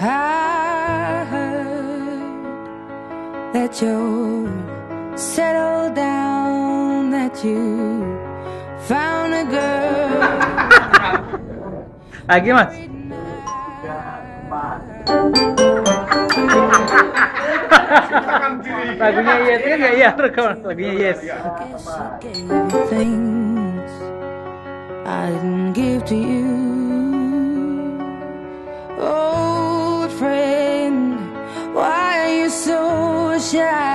I heard that you settled down, that you found a girl. Lagi mas. Lagunya Yes kan nggak iya rekam lagunya Yes. Things I didn't give to you, old friend. Why are you so shy?